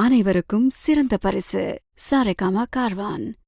அனைவருக்கும் சிறந்த பரிசு சாரேகாமா கார்வான்.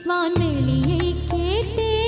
வான்வெளியை கேட்டேன்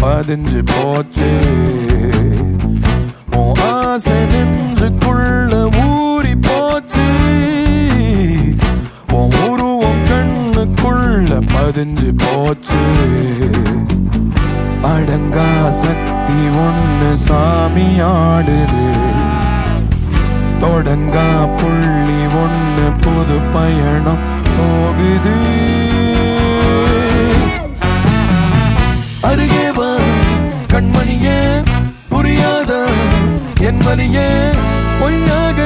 பதிஞ்சு போச்சு உன் ஆசை நெஞ்சுக்குள்ள ஊறி போச்சு உன் உருவம் கண்ணுக்குள்ள பதிஞ்சு போச்சு அடங்கா சக்தி ஒண்ணு சாமி ஆடுது தொடங்கா புள்ளி ஒண்ணு புது பயணம் போகுது அருகே வா கண்மணியே புரியாத என் வலியே பொய்யாக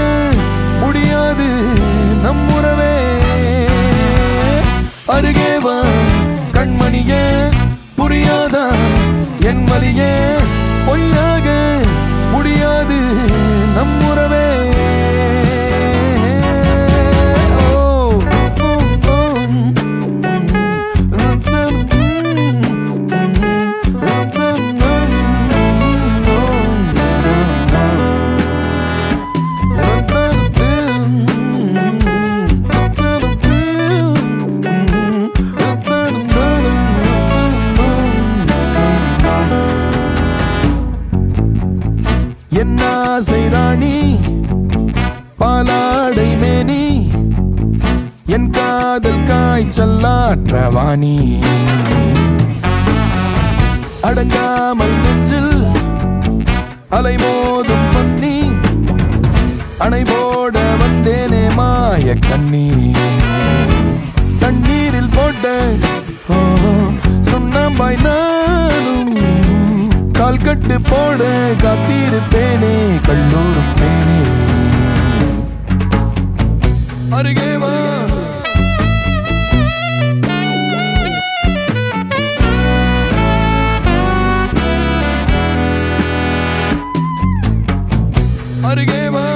முடியாது நம்முறவே அருகே வா கண்மணியே புரியாத என் வலியே பொய்யாக முடியாது நம்முறவே ராணி பாலாடை மேனி என் காதல் காய்ச்சல்லாற்றவாணி அடங்காமல் நெஞ்சில் அலைமோதும் பொன்னி அணை போட வந்தேனே மாய கண்ணி தண்ணீரில் போட்ட சுண்ணாம்பாய் நானும் கால் கட்டு போட காத்திருப்பேனே கல்லூரும் பேனே அருகே வா அருகே வா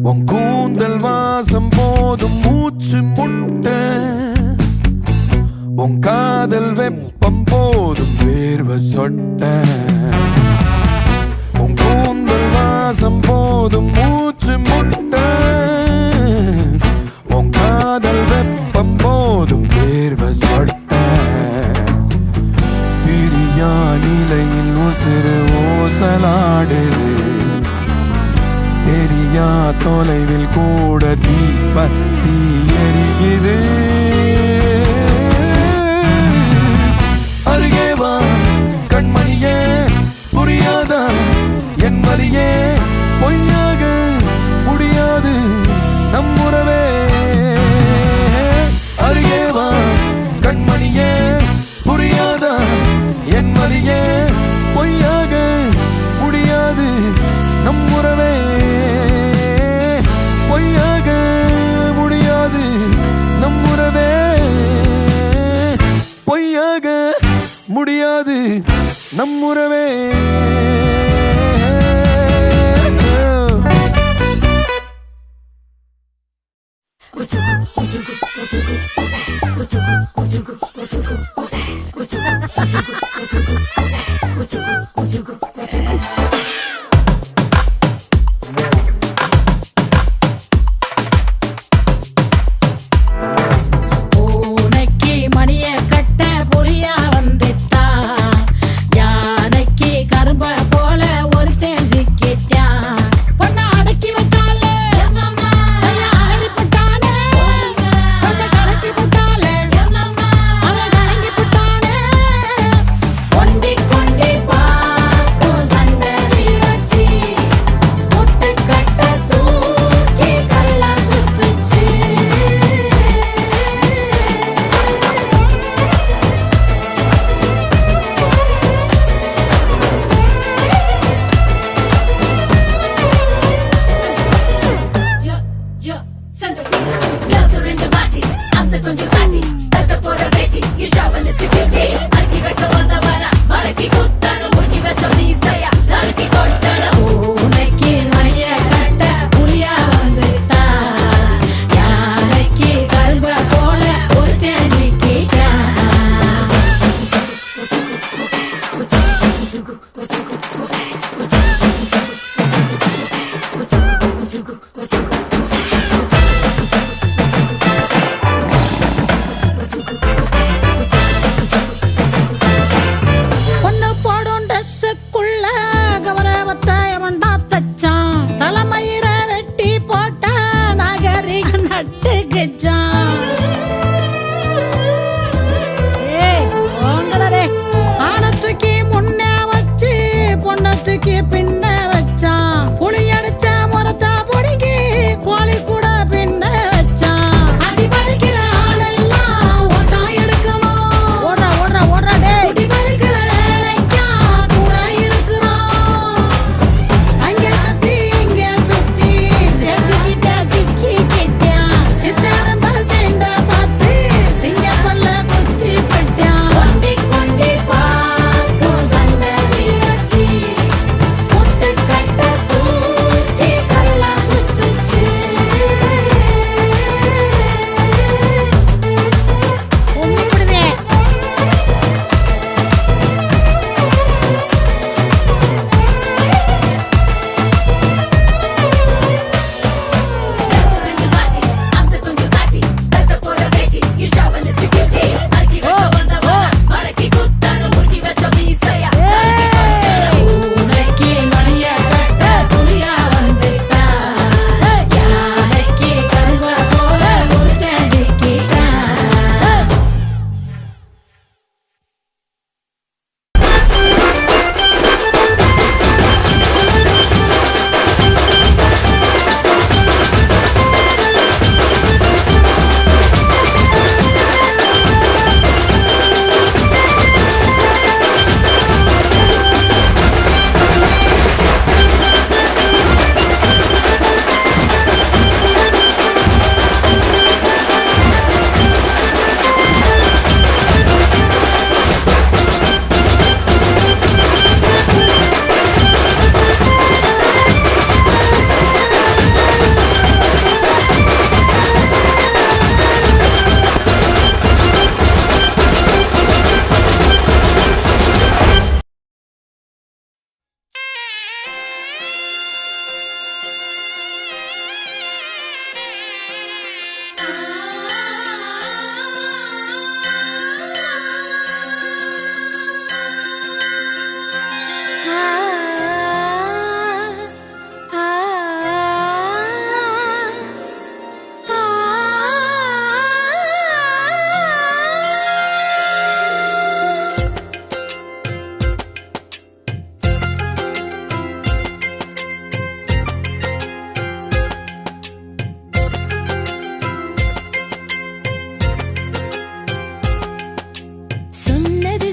உன் கூந்தல் வாசம் போதும் மூச்சு முட்ட உன் காதல் வெப்பம் போதும் வேர்வை சொட்ட உன் கூந்தல் வாசம் போதும் மூச்சு முட்ட உன் காதல் வெப்பம் போதும் வேர்வை சொட்ட பிரியா நிலையில் உசிறு ஓசலாடுது தெரியா தொலைவில் கூட தீப்பத்தி எரியுது அருகே வா கண்மணியே புரியாத என் வலியே பொய்யாக முடியாது நம்முறவே அருகே வா கண்மணியே புரியாத என் வலியே பொய்யாக முடியாது நம்முறவே பொய்யாக முடியாது நம்முறவே பொய்யாக முடியாது நம்முறவே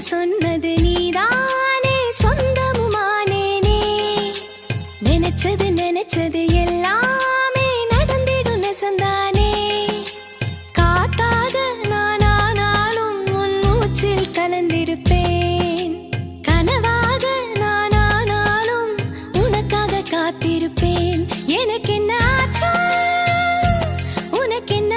சொன்னது நீதானே சொந்தமுமானேனே நினைச்சது எல்லாமே நடந்திடும் நெசந்தானே காத்தாக நானானாலும் உன் மூச்சில் கலந்திருப்பேன் கனவாக நானானாலும் உனக்காக காத்திருப்பேன் எனக்கு என்ன ஆச்சோ உனக்கு என்ன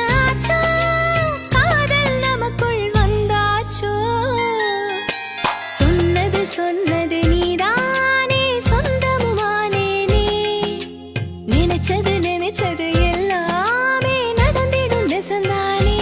நினைச்சது எல்லாமே நடந்திடும் நெசந்தானே.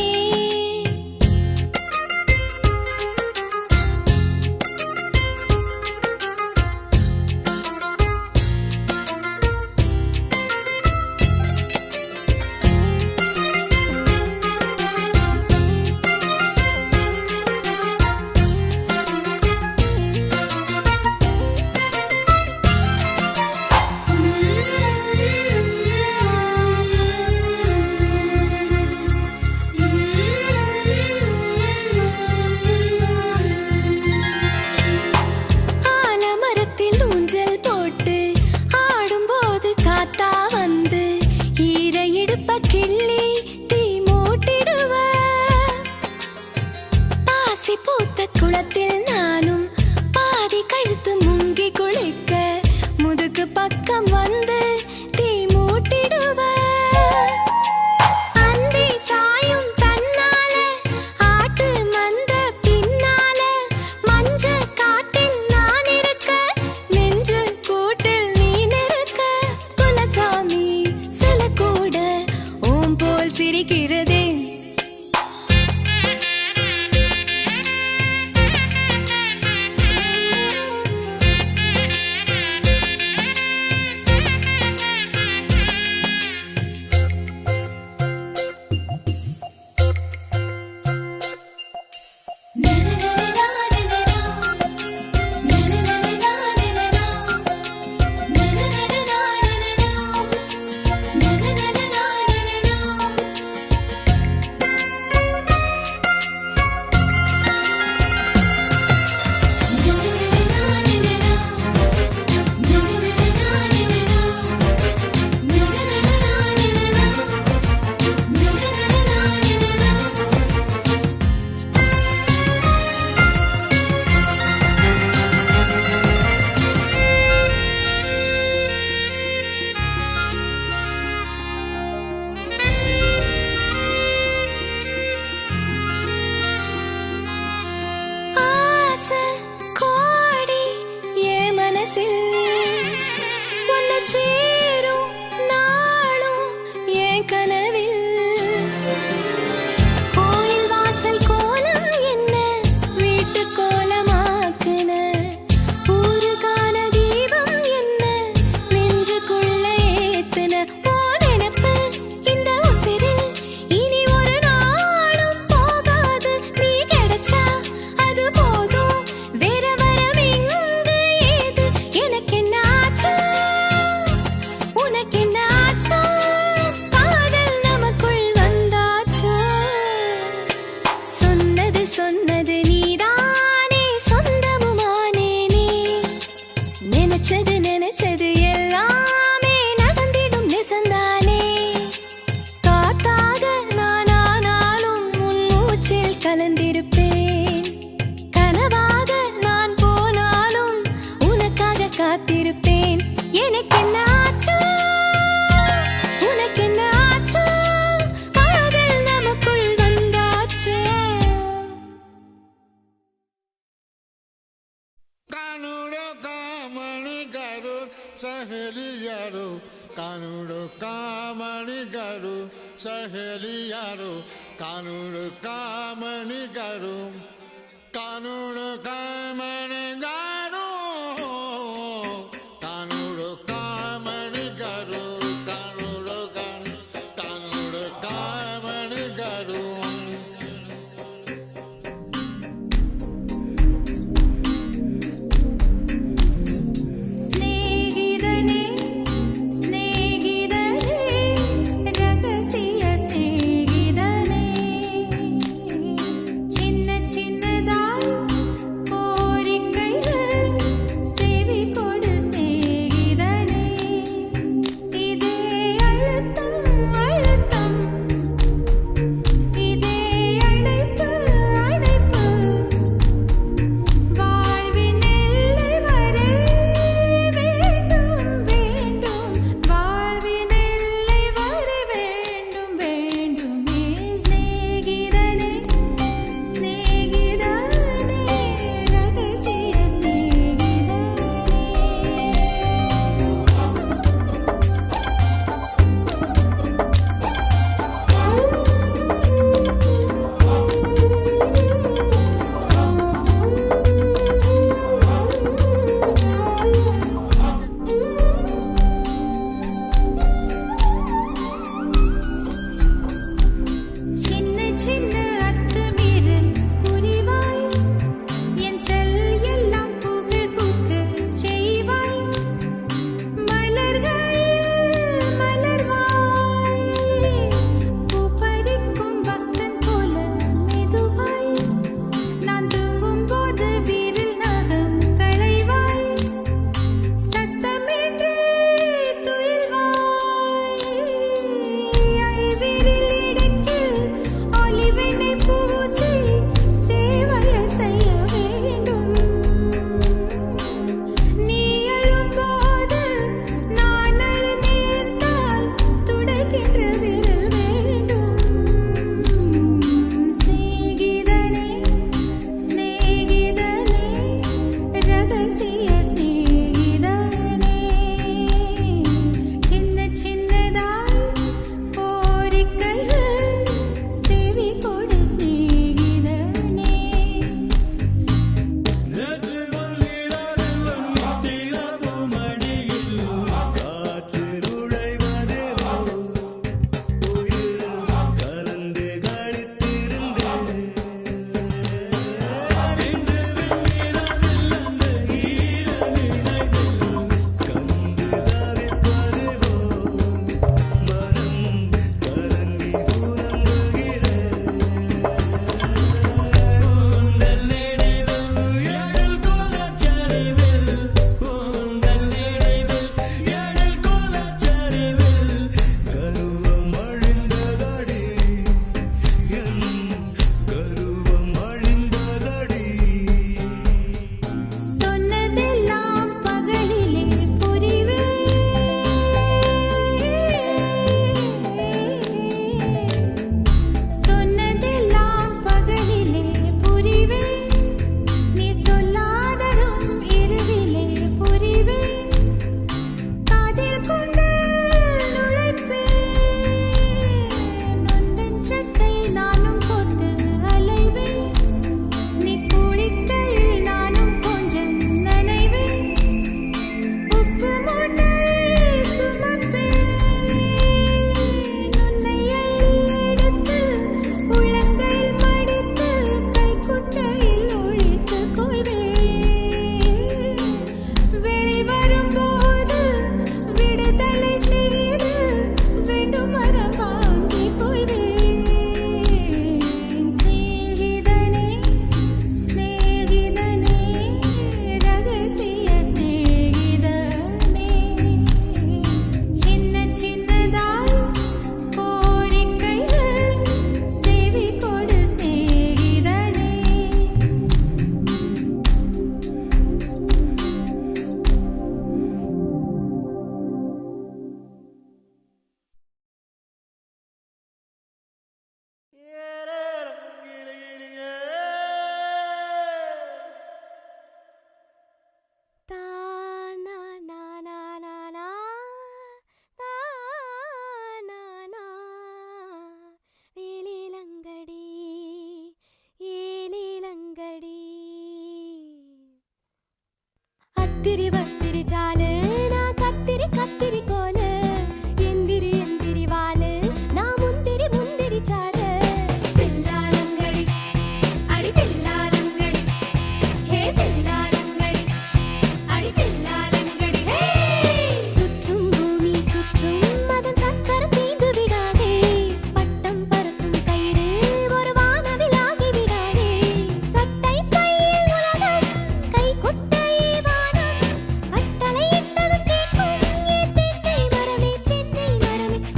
குளத்தில் நானும் பாதி கழுத்து முங்கி குளிக்க முதுகு பக்கம் வந்து தீ மூட்டிடுவ. அந்தி சாயும் தன்னால ஆட்டு மந்த பின்னால மஞ்ச காட்டில் நான் இருக்க நெஞ்சு கூட்டில் நீ நிற்க. குலசாமி சில கூட ஓம் போல் சிரிக்கிறதே. கோடி என் மனசில் உன்னை சேரும் நாளும் என் கனவில். கோயில் வாசல் கோலம் என்ன வீட்டு கோலமாக்குன. ஊருகான தீபம் என்ன நெஞ்சுக்குள்ள ஏத்துன. ஓ நினைப்பு இந்த உசிரில் இனி ஒரு நாளும் போகாது. நீ கிடைச்சா அது போதும். சொன்னது நீதானே சொந்தமுமானேனே. நினைச்சது எல்லாமே நடந்திடும் நெசந்தானே. காத்தாக நான் ஆனாலும் உன் மூச்சில் கலந்திருப்பேன். கனவாக நான் போனாலும் உனக்காக காத்திருப்பேன். எனக்கு என்ன ஆச்சு உனக்கு என்ன ஆச்சு காதல் நமக்குள் வந்தாச்சு. कानूडो कामणी करो सहेलियारो. कानूडो कामणी करो सहेलियारो. कानूडो कामणी करो. कानूडो कामणी करो. कानूडो कामणी करो. कानूडो कामणी करो. சின்னதாய் பத்திரி பத்திரி சாலு நான் கத்திரி கத்திரி கோலு எந்திரி எந்திரி வாலு நான் முந்திரி முந்திரி சாரு தில்லாலங்கடி அடி தில்லாலங்கடி ஹே தில்லாலங்கடி அடி தில்லாலங்கடி ஹே சுற்றும் பூமி சுற்றும் அதன் சக்கரம் தீந்து விடாதே பட்டம் பறக்கும் கயிறு ஒரு வானவிலாகி விடாதே சட்டை பையில் உலகம் கை கொட்டை வானம் கட்டளையிட்டதும் கேட்கும் ஏன் தென்னை மரமே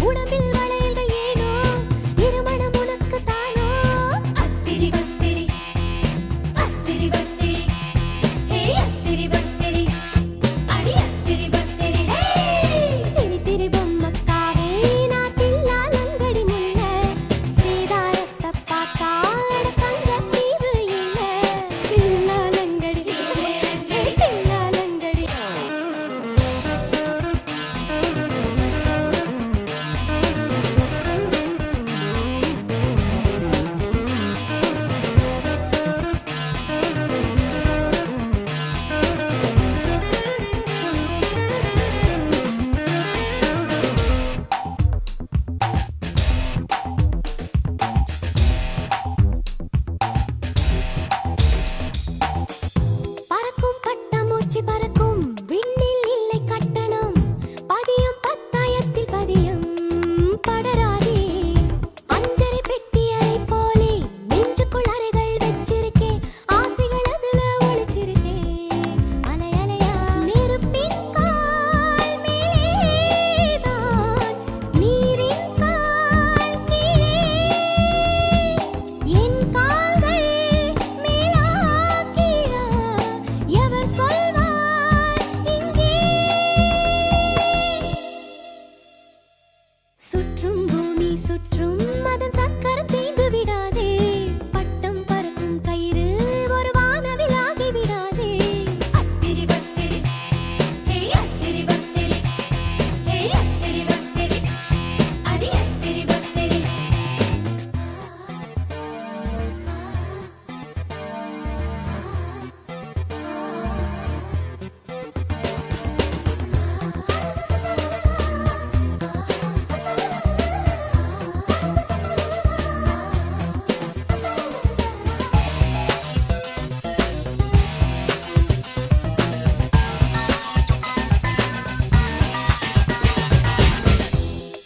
உடம்பில் வளையல்கள் ஏனோ இருமணம் உனக்கு தானோ அத்திரி பத்திரி அத்திரி பத்திரி ஹே அத்திரி பத்திரி அடி அத்திரி பத்திரி ஹே திரி திரி பொம்மக்காவே நான் தில்லாலங்கடி முல்ல சேதாரத்தை பார்த்தா அடக்கங்க தீவு இல்ல தில்லாலங்கடி ஹே தில்லாலங்கடி பறக்கும் பட்டாம்பூச்சி பறக்கும் விண்ணில் இல்லை கட்டணம் பதியம் பத்தாயத்தில் பதியம் படராதே அஞ்சரை பெட்டி அறை போலே நெஞ்சுக்குள் அறைகள் வச்சிருக்கேன் ஆசைகள் அதுல ஒளிச்சிருக்கேன் அலை அலையா நெருப்பின் கால் மேலேதான் நீரின் கால் கீழே என் கால்கள் மேலா கீழா எவர் சொல்வார் இங்கே சுற்றும் பூமி சுற்றும் அதன் சக்கரம் தீந்து விடாதே பட்டம் பறக்கும் கயிறு ஒரு வானவிலாகி விடாதே அத்திரி பத்திரி ஹே அத்திரி பத்திரி ஹே அத்திரி பத்திரி அடி அத்திரி பத்திரி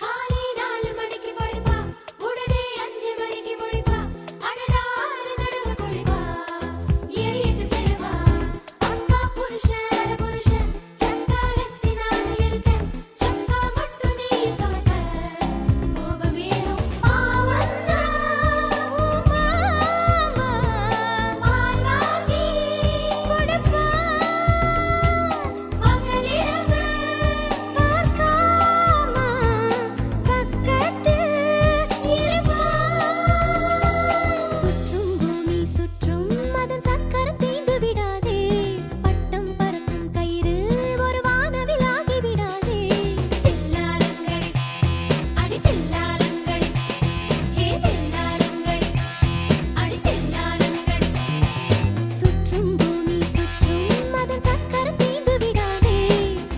காலை 4 மணிக்கு படுப்பா உடனே 5 மணிக்கு முழிப்பா அடடா 6 தடவை குளிப்பா 7 8 பெருவா அக்கா புருஷன் புருஷன் சக்காலத்தி நானு இருக்கேன் சக்கா மட்டும் நீ துவைப்ப கோபமேறும் பாவந்தா மாமா பால் வாங்கி கொடுப்பா பகலிரவு பார்க்காம பக்கத்தில் இருப்பா சுற்றும் பூமி சுற்றும் அதன் சக்கரம் தீந்து விடாதே பட்டம் பறக்கும் கயிறு ஒரு வானவிலாகி விடாதே தில்லாலங்கடி அடி தில்லாலங்கடி ஹே தில்லாலங்கடி அடி தில்லாலங்கடி சுற்றும் பூமி சுற்றும் அதன் சக்கரம் தீந்து விடாதே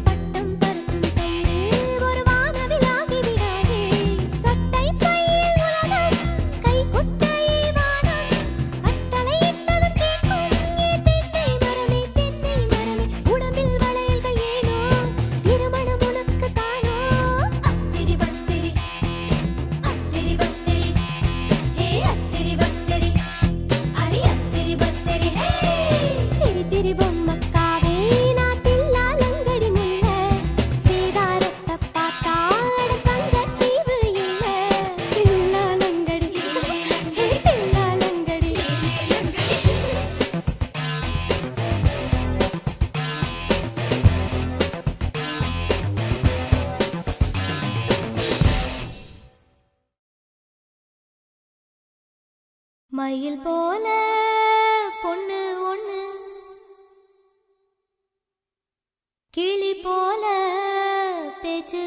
பட்டம் பறக்கும் கயிறு ஒரு வானவிலாகி விடாதே சட்டை பையில் உலகம் கை கொட்டை வானம் கட்டளையிட்டதும் கேட்கும் ஏன் தென்னை மரமே உடம்பில் வளையல்கள் ஏனோ இருமணம் உனக்கு தானோ அத்திரி பத்திரி அத்திரி பத்திரி ஹே அத்திரி பத்திரி அடி அத்திரி பத்திரி ஹே திரி திரி பொம்மக்காவே நான் தில்லாலங்கடி முல்ல சேதாரத்தை பார்த்தா அடக்கங்க தீவு இல்ல தில்லாலங்கடி ஹே தில்லாலங்கடி மயில் போல பொண்ணு ஒண்ணு கிளி போல பேச்சு